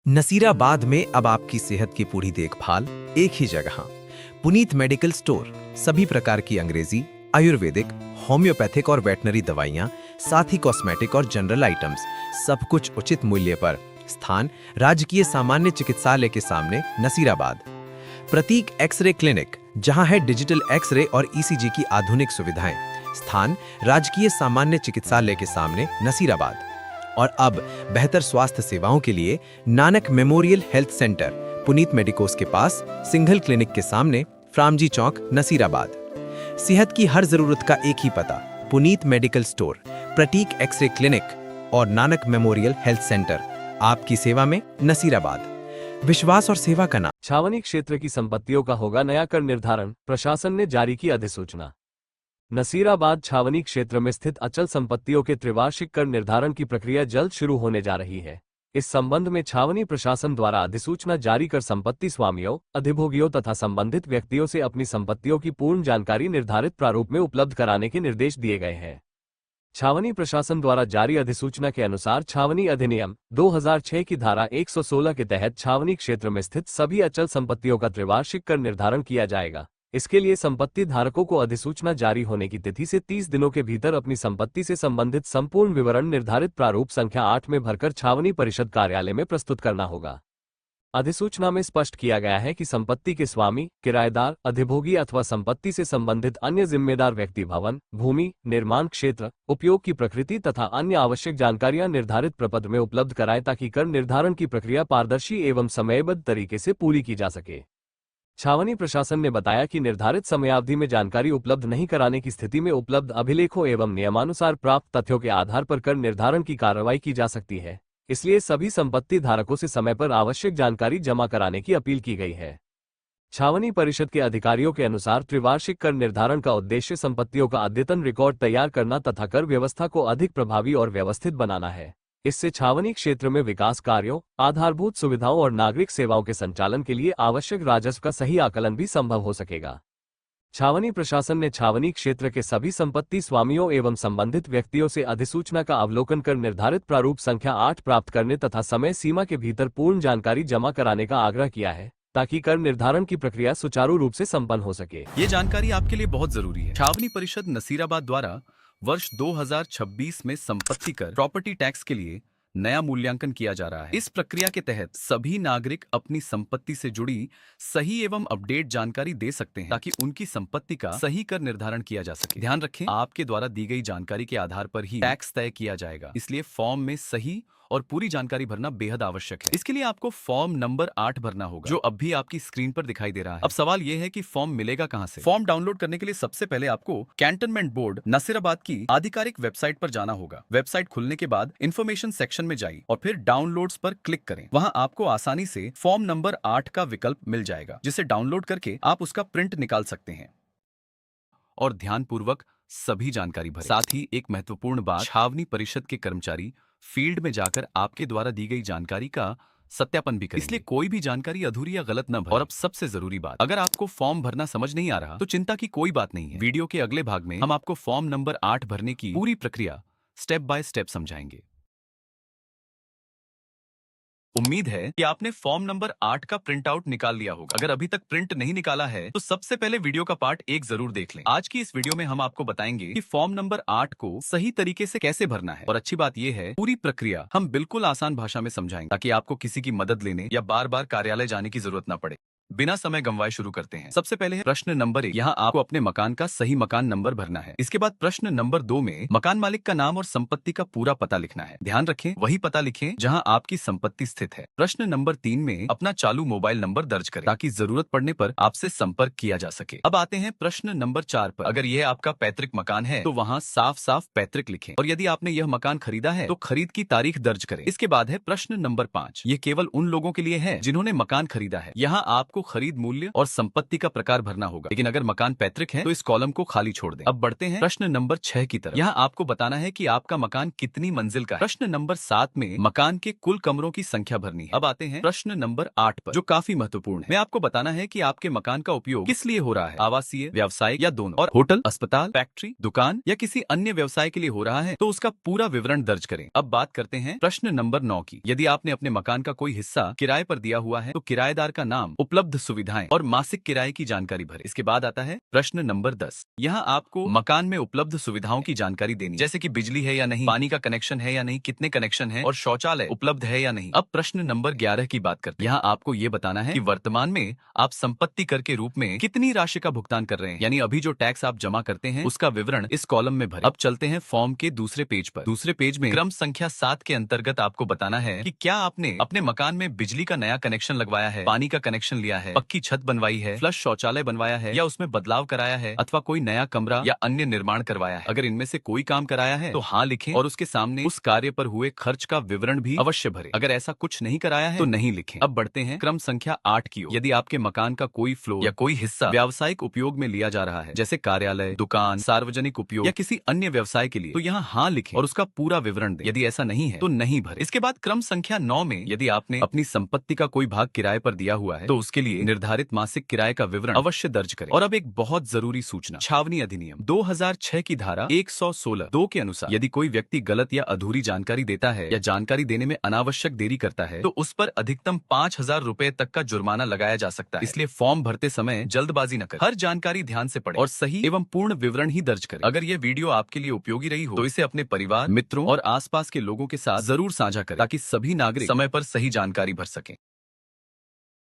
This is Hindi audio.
नसीराबाद में अब आपकी सेहत की पूरी देखभाल एक ही जगह। पुनीत मेडिकल स्टोर, सभी प्रकार की अंग्रेजी, आयुर्वेदिक, होम्योपैथिक और वेटनरी दवाइयाँ, साथ ही कॉस्मेटिक और जनरल आइटम्स, सब कुछ उचित मूल्य पर। स्थान राजकीय सामान्य चिकित्सालय के सामने, नसीराबाद। प्रतीक एक्सरे क्लिनिक, जहां है डिजिटल एक्सरे और ईसीजी की आधुनिक सुविधाएं। स्थान राजकीय सामान्य चिकित्सालय के सामने, नसीराबाद। और अब बेहतर स्वास्थ्य सेवाओं के लिए Nanak memorial health centre, Puneet medicos के पास, सिंघल क्लिनिक के सामने, फ्रामजी चौक, नसीराबाद। सेहत की हर जरूरत का एक ही पता, पुनीत मेडिकल स्टोर, प्रतीक एक्सरे क्लिनिक और नानक मेमोरियल हेल्थ सेंटर, आपकी सेवा में, नसीराबाद। विश्वास और सेवा का नाम। छावनी क्षेत्र की संपत्तियों का होगा नया कर निर्धारण, प्रशासन ने जारी की अधिसूचना। नसीराबाद छावनी क्षेत्र में स्थित अचल संपत्तियों के त्रिवार्षिक कर निर्धारण की प्रक्रिया जल्द शुरू होने जा रही है। इस संबंध में छावनी प्रशासन द्वारा अधिसूचना जारी कर संपत्ति स्वामियों, अधिभोगियों तथा संबंधित व्यक्तियों से अपनी संपत्तियों की पूर्ण जानकारी निर्धारित प्रारूप में उपलब्ध कराने के निर्देश दिए गए हैं। छावनी प्रशासन द्वारा जारी अधिसूचना के अनुसार छावनी अधिनियम 2006 की धारा 116 के तहत छावनी क्षेत्र में स्थित सभी अचल संपत्तियों का त्रिवार्षिक कर निर्धारण किया जाएगा। इसके लिए संपत्ति धारकों को अधिसूचना जारी होने की तिथि से 30 दिनों के भीतर अपनी संपत्ति से संबंधित संपूर्ण विवरण निर्धारित प्रारूप संख्या 8 में भरकर छावनी परिषद कार्यालय में प्रस्तुत करना होगा। अधिसूचना में स्पष्ट किया गया है कि संपत्ति के स्वामी, किराएदार, अधिभोगी अथवा संपत्ति से संबंधित अन्य जिम्मेदार व्यक्ति भवन, भूमि, निर्माण क्षेत्र, उपयोग की प्रकृति तथा अन्य आवश्यक जानकारियां निर्धारित प्रपत्र में उपलब्ध कराएं ताकि कर निर्धारण की प्रक्रिया पारदर्शी एवं समयबद्ध तरीके से पूरी की जा सके। छावनी प्रशासन ने बताया कि निर्धारित समयावधि में जानकारी उपलब्ध नहीं कराने की स्थिति में उपलब्ध अभिलेखों एवं नियमानुसार प्राप्त तथ्यों के आधार पर कर निर्धारण की कार्रवाई की जा सकती है। इसलिए सभी संपत्ति धारकों से समय पर आवश्यक जानकारी जमा कराने की अपील की गई है। छावनी परिषद के अधिकारियों के अनुसार त्रिवार्षिक कर निर्धारण का उद्देश्य संपत्तियों का अद्यतन रिकॉर्ड तैयार करना तथा कर व्यवस्था को अधिक प्रभावी और व्यवस्थित बनाना है। इससे छावनी क्षेत्र में विकास कार्यों, आधारभूत सुविधाओं और नागरिक सेवाओं के संचालन के लिए आवश्यक राजस्व का सही आकलन भी संभव हो सकेगा। छावनी प्रशासन ने छावनी क्षेत्र के सभी संपत्ति स्वामियों एवं संबंधित व्यक्तियों से अधिसूचना का अवलोकन कर निर्धारित प्रारूप संख्या 8 प्राप्त करने तथा समय सीमा के भीतर पूर्ण जानकारी जमा कराने का आग्रह किया है ताकि कर निर्धारण की प्रक्रिया सुचारू रूप से संपन्न हो सके। ये जानकारी आपके लिए बहुत जरूरी है। छावनी परिषद नसीराबाद द्वारा वर्ष 2026 में संपत्ति कर, प्रॉपर्टी टैक्स के लिए नया मूल्यांकन किया जा रहा है। इस प्रक्रिया के तहत सभी नागरिक अपनी संपत्ति से जुड़ी सही एवं अपडेट जानकारी दे सकते हैं ताकि उनकी संपत्ति का सही कर निर्धारण किया जा सके। ध्यान रखें, आपके द्वारा दी गई जानकारी के आधार पर ही टैक्स तय किया जाएगा, इसलिए फॉर्म में सही और पूरी जानकारी भरना बेहद आवश्यक है। इसके लिए आपको फॉर्म नंबर 8 भरना होगा, जो अब भी आपकी स्क्रीन पर दिखाई दे रहा है। अब सवाल यह है कि फॉर्म मिलेगा कहां से? फॉर्म डाउनलोड करने के लिए सबसे पहले आपको कैंटोनमेंट बोर्ड नसीराबाद की आधिकारिक वेबसाइट पर जाना होगा। वेबसाइट खुलने के बाद इन्फॉर्मेशन सेक्शन में जाइए और फिर डाउनलोड्स पर क्लिक करें। वहां आपको आसानी से फॉर्म नंबर 8 का विकल्प मिल जाएगा, जिसे डाउनलोड करके आप उसका प्रिंट निकाल सकते हैं और ध्यानपूर्वक सभी जानकारी भरें। साथ ही एक महत्वपूर्ण बात, छावनी परिषद के कर्मचारी फील्ड में जाकर आपके द्वारा दी गई जानकारी का सत्यापन भी करेंगे, इसलिए कोई भी जानकारी अधूरी या गलत न भरें। और अब सबसे जरूरी बात, अगर आपको फॉर्म भरना समझ नहीं आ रहा तो चिंता की कोई बात नहीं है। वीडियो के अगले भाग में हम आपको फॉर्म नंबर 8 भरने की पूरी प्रक्रिया स्टेप बाय स्टेप समझाएंगे। उम्मीद है कि आपने फॉर्म नंबर 8 का प्रिंट आउट निकाल लिया होगा। अगर अभी तक प्रिंट नहीं निकाला है तो सबसे पहले वीडियो का पार्ट 1 जरूर देख लें। आज की इस वीडियो में हम आपको बताएंगे कि फॉर्म नंबर 8 को सही तरीके से कैसे भरना है। और अच्छी बात यह है, पूरी प्रक्रिया हम बिल्कुल आसान भाषा में समझाएंगे ताकि आपको किसी की मदद लेने या बार बार कार्यालय जाने की जरूरत न पड़े। बिना समय गंवाए शुरू करते हैं। सबसे पहले है प्रश्न नंबर 1। यहाँ आपको अपने मकान का सही मकान नंबर भरना है। इसके बाद प्रश्न नंबर 2 में मकान मालिक का नाम और संपत्ति का पूरा पता लिखना है। ध्यान रखें, वही पता लिखें जहाँ आपकी संपत्ति स्थित है। प्रश्न नंबर 3 में अपना चालू मोबाइल नंबर दर्ज करें ताकि जरूरत पड़ने पर आपसे संपर्क किया जा सके। अब आते हैं प्रश्न नंबर 4 पर। अगर यह आपका पैतृक मकान है तो वहाँ साफ साफ पैतृक लिखें और यदि आपने यह मकान खरीदा है तो खरीद की तारीख दर्ज करें। इसके बाद है प्रश्न नंबर 5। ये केवल उन लोगों के लिए है जिन्होंने मकान खरीदा है। यहाँ आप आपको खरीद मूल्य और संपत्ति का प्रकार भरना होगा, लेकिन अगर मकान पैतृक है तो इस कॉलम को खाली छोड़ दें। अब बढ़ते हैं प्रश्न नंबर 6 की तरफ। यहाँ आपको बताना है कि आपका मकान कितनी मंजिल का है। प्रश्न नंबर 7 में मकान के कुल कमरों की संख्या भरनी है। अब आते हैं प्रश्न नंबर 8 पर, जो काफी महत्वपूर्ण है। मैं आपको बताना है कि आपके मकान का उपयोग किस लिए हो रहा है, आवासीय, व्यावसायिक या दोनों, और होटल, अस्पताल, फैक्ट्री, दुकान या किसी अन्य व्यवसाय के लिए हो रहा है तो उसका पूरा विवरण दर्ज करें। अब बात करते हैं प्रश्न नंबर 9 की। यदि आपने अपने मकान का कोई हिस्सा किराए पर दिया हुआ है तो किराएदार का नाम, उपलब्ध सुविधाएं और मासिक किराए की जानकारी भरें। इसके बाद आता है प्रश्न नंबर 10। यहाँ आपको मकान में उपलब्ध सुविधाओं की जानकारी देनी, जैसे कि बिजली है या नहीं, पानी का कनेक्शन है या नहीं, कितने कनेक्शन है और शौचालय उपलब्ध है या नहीं। अब प्रश्न नंबर 11 की बात करते हैं। यहाँ आपको ये बताना है कि वर्तमान में आप संपत्ति कर के रूप में कितनी राशि का भुगतान कर रहे हैं, यानी अभी जो टैक्स आप जमा करते हैं उसका विवरण इस कॉलम में भरें। अब चलते हैं फॉर्म के दूसरे पेज पर। दूसरे पेज में क्रम संख्या 7 के अंतर्गत आपको बताना है कि क्या आपने अपने मकान में बिजली का नया कनेक्शन लगवाया है, पानी का कनेक्शन लिया है, पक्की छत बनवाई है, फ्लश शौचालय बनवाया है या उसमें बदलाव कराया है, अथवा कोई नया कमरा या अन्य निर्माण करवाया है। अगर इनमें से कोई काम कराया है तो हाँ लिखें और उसके सामने उस कार्य पर हुए खर्च का विवरण भी अवश्य भरें। अगर ऐसा कुछ नहीं कराया है तो नहीं लिखें। अब बढ़ते हैं क्रम संख्या 8 की ओर। यदि आपके मकान का कोई फ्लोर या कोई हिस्सा व्यावसायिक उपयोग में लिया जा रहा है, जैसे कार्यालय, दुकान, सार्वजनिक उपयोग या किसी अन्य व्यवसाय के लिए, तो यहाँ हाँ लिखें और उसका पूरा विवरण दें। यदि ऐसा नहीं है तो नहीं भरें। इसके बाद क्रम संख्या 9 में यदि आपने अपनी संपत्ति का कोई भाग किराए पर दिया हुआ है तो उसके लिए निर्धारित मासिक किराए का विवरण अवश्य दर्ज करें। और अब एक बहुत जरूरी सूचना, छावनी अधिनियम 2006 की धारा 116(2) के अनुसार यदि कोई व्यक्ति गलत या अधूरी जानकारी देता है या जानकारी देने में अनावश्यक देरी करता है तो उस पर अधिकतम 5,000 रुपए तक का जुर्माना लगाया जा सकता है। इसलिए फॉर्म भरते समय जल्दबाजी न करें, हर जानकारी ध्यान से पढ़ें और सही एवं पूर्ण विवरण ही दर्ज करें। अगर यह वीडियो आपके लिए उपयोगी रही हो तो इसे अपने परिवार, मित्रों और आसपास के लोगों के साथ जरूर साझा करें ताकि सभी नागरिक समय पर सही जानकारी भर सकें।